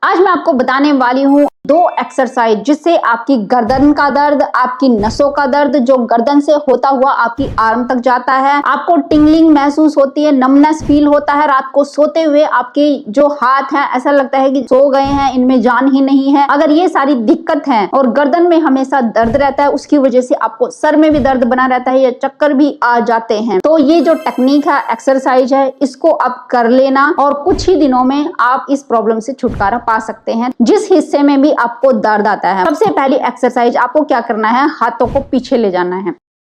आज मैं आपको बताने वाली हूँ 2 एक्सरसाइज जिससे आपकी गर्दन का दर्द, आपकी नसों का दर्द जो गर्दन से होता हुआ आपकी आर्म तक जाता है, आपको टिंगलिंग महसूस होती है, नमनेस फील होता है, रात को सोते हुए आपके जो हाथ हैं ऐसा लगता है कि सो गए हैं, इनमें जान ही नहीं है। अगर ये सारी दिक्कत है और गर्दन में हमेशा दर्द रहता है, उसकी वजह से आपको सर में भी दर्द बना रहता है या चक्कर भी आ जाते हैं, तो ये जो टेक्निक है, एक्सरसाइज है, इसको आप कर लेना और कुछ ही दिनों में आप इस प्रॉब्लम से छुटकारा पा सकते हैं। जिस हिस्से में भी आपको दर्द आता है, सबसे पहली एक्सरसाइज आपको क्या करना है, हाथों को पीछे ले जाना है।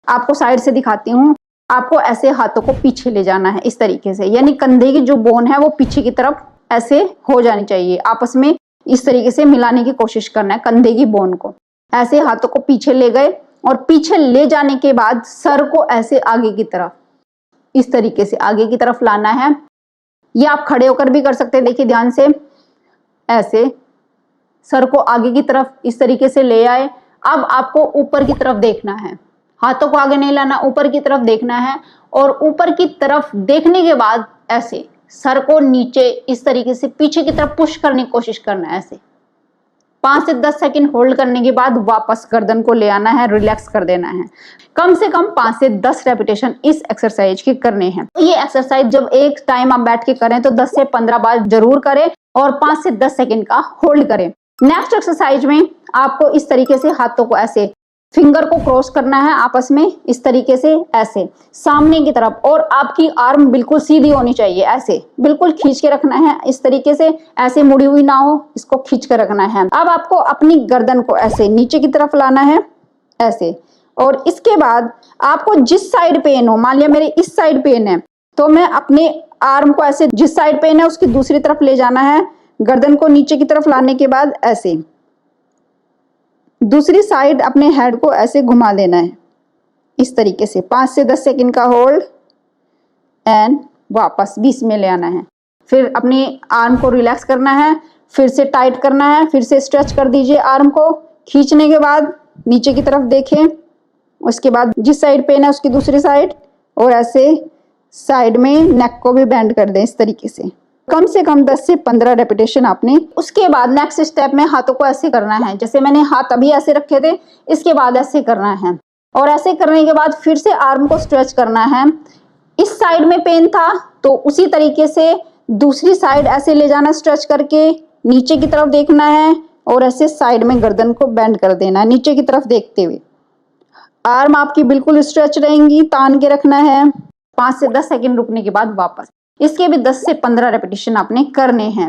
आपको साइड से दिखाती हूँ। आपको ऐसे हाथों को पीछे ले जाना है इस तरीके से, यानी कंधे की जो बोन है वो पीछे की तरफ ऐसे हो जानी चाहिए। आपस में इस तरीके से मिलाने की कोशिश करना है कंधे की बोन को। ऐसे हाथों को पीछे ले गए और पीछे ले जाने के बाद सर को ऐसे आगे की तरफ, इस तरीके से आगे की तरफ लाना है। ये आप खड़े होकर भी कर सकते हैं। देखिए ध्यान से, ऐसे सर को आगे की तरफ इस तरीके से ले आए। अब आपको ऊपर की तरफ देखना है, हाथों को आगे नहीं लाना, ऊपर की तरफ देखना है। और ऊपर की तरफ देखने के बाद ऐसे सर को नीचे इस तरीके से पीछे की तरफ पुश करने की कोशिश करना है। ऐसे 5 से 10 सेकंड होल्ड करने के बाद वापस गर्दन को ले आना है, रिलैक्स कर देना है। कम से कम 5 से 10 रेपिटेशन इस एक्सरसाइज के करने हैं। ये एक्सरसाइज जब एक टाइम आप बैठ के करें तो 10 से 15 बार जरूर करें और 5 से 10 सेकंड का होल्ड करें। नेक्स्ट एक्सरसाइज में आपको इस तरीके से हाथों को ऐसे फिंगर को क्रॉस करना है आपस में, इस तरीके से ऐसे सामने की तरफ, और आपकी आर्म बिल्कुल सीधी होनी चाहिए। ऐसे बिल्कुल खींच के रखना है इस तरीके से, ऐसे मुड़ी हुई ना हो, इसको खींच कर रखना है। अब आपको अपनी गर्दन को ऐसे नीचे की तरफ लाना है ऐसे, और इसके बाद आपको जिस साइड पेन हो, मान लिया मेरे इस साइड पेन है तो मैं अपने आर्म को ऐसे जिस साइड पेन है उसकी दूसरी तरफ ले जाना है। गर्दन को नीचे की तरफ लाने के बाद ऐसे दूसरी साइड अपने हेड को ऐसे घुमा देना है इस तरीके से। 5 से 10 सेकंड का होल्ड एंड वापस 20 में ले आना है। फिर अपनी आर्म को रिलैक्स करना है, फिर से टाइट करना है, फिर से स्ट्रेच कर दीजिए आर्म को। खींचने के बाद नीचे की तरफ देखें, उसके बाद जिस साइड पेन है उसकी दूसरी साइड, और ऐसे साइड में नेक को भी बेंड कर दें इस तरीके से। कम से कम 10 से 15 रेपिटेशन आपने। उसके बाद नेक्स्ट स्टेप में हाथों को ऐसे करना है, जैसे मैंने हाथ अभी ऐसे रखे थे, इसके बाद ऐसे करना है। और ऐसे करने के बाद फिर से आर्म को स्ट्रेच करना है। इस साइड में पेन था तो उसी तरीके से दूसरी साइड ऐसे ले जाना, स्ट्रेच करके नीचे की तरफ देखना है और ऐसे साइड में गर्दन को बेंड कर देना है नीचे की तरफ देखते हुए। आर्म आपकी बिल्कुल स्ट्रेच रहेंगी, तान के रखना है। 5 से 10 सेकंड रुकने के बाद वापस। इसके भी 10 से 15 रेपिटेशन आपने करने हैं।